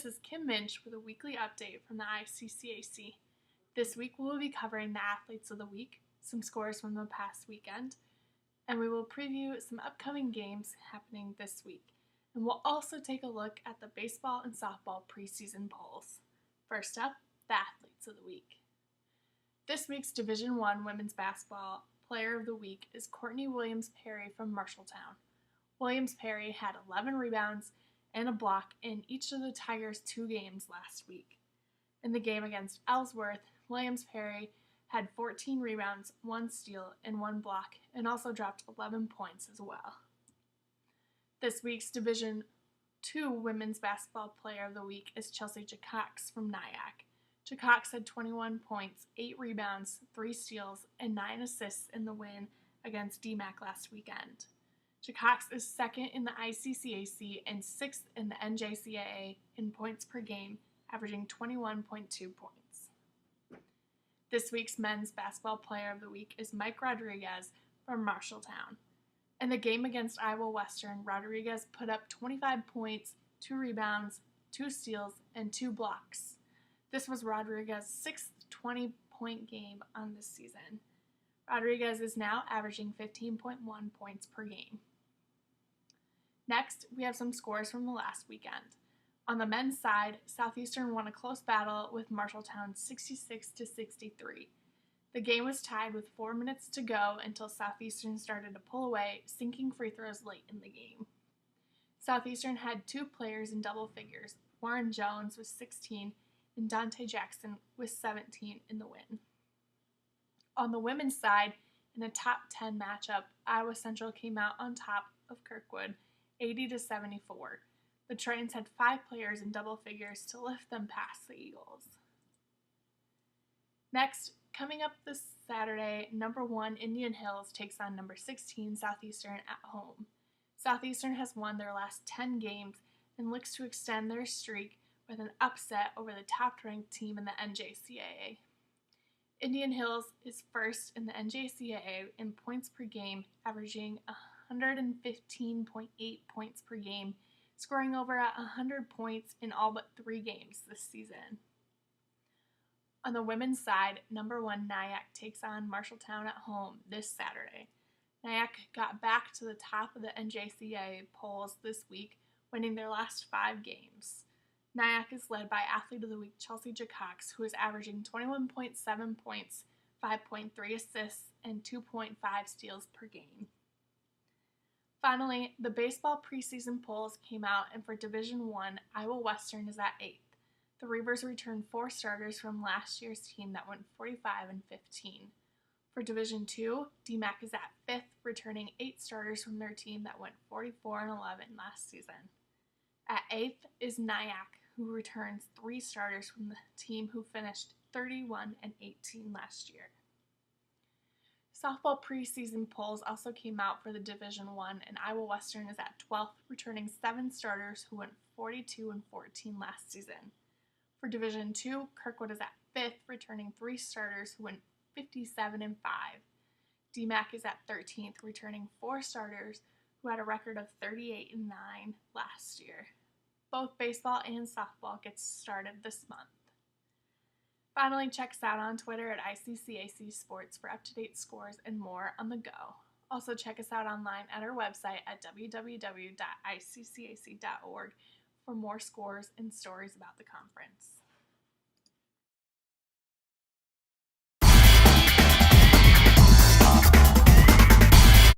is Kim Minch with a weekly update from the ICCAC. This week we will be covering the athletes of the week, some scores from the past weekend, and we will preview some upcoming games happening this week. And we'll also take a look at the baseball and softball preseason polls. First up, the athletes of the week. This week's Division I women's basketball player of the week is Courtney Williams-Perry from Marshalltown. Williams-Perry had 11 rebounds and a block in each of the Tigers' 2 games last week. In the game against Ellsworth, Williams-Perry had 14 rebounds, 1 steal, and 1 block, and also dropped 11 points as well. This week's Division II women's basketball player of the week is Chelsea Jacox from ICCAC. Jacox had 21 points, 8 rebounds, 3 steals, and 9 assists in the win against DMAC last weekend. Jacox is 2nd in the ICCAC and 6th in the NJCAA in points per game, averaging 21.2 points. This week's men's basketball player of the week is Mike Rodriguez from Marshalltown. In the game against Iowa Western, Rodriguez put up 25 points, 2 rebounds, 2 steals, and 2 blocks. This was Rodriguez's 6th 20-point game on this season. Rodriguez is now averaging 15.1 points per game. Next, we have some scores from the last weekend. On the men's side, Southeastern won a close battle with Marshalltown 66-63. The game was tied with 4 minutes to go until Southeastern started to pull away, sinking free throws late in the game. Southeastern had 2 players in double figures, Warren Jones with 16 and Dante Jackson with 17 in the win. On the women's side, in a top 10 matchup, Iowa Central came out on top of Kirkwood, 80-74. The Trojans had 5 players in double figures to lift them past the Eagles. Next, coming up this Saturday, number 1 Indian Hills takes on number 16 Southeastern at home. Southeastern has won their last 10 games and looks to extend their streak with an upset over the top-ranked team in the NJCAA. Indian Hills is 1st in the NJCAA in points per game, averaging 115.8 points per game, scoring over 100 points in all but 3 games this season. On the women's side, number 1 ICCAC takes on Marshalltown at home this Saturday. ICCAC got back to the top of the NJCAA polls this week, winning their last 5 games. ICCAC is led by Athlete of the Week Chelsea Jacox, who is averaging 21.7 points, 5.3 assists, and 2.5 steals per game. Finally, the baseball preseason polls came out, and for Division I, Iowa Western is at 8th. The Reavers returned 4 starters from last year's team that went 45-15. For Division II, DMAC is at 5th, returning 8 starters from their team that went 44-11 last season. At 8th is ICCAC, who returns 3 starters from the team who finished 31-18 last year. Softball preseason polls also came out for the Division I, and Iowa Western is at 12th, returning 7 starters who went 42-14 last season. For Division II, Kirkwood is at 5th, returning 3 starters who went 57-5. DMAC is at 13th, returning 4 starters who had a record of 38-9 last year. Both baseball and softball gets started this month. Finally, check us out on Twitter at ICCAC Sports for up-to-date scores and more on the go. Also, check us out online at our website at www.iccac.org for more scores and stories about the conference.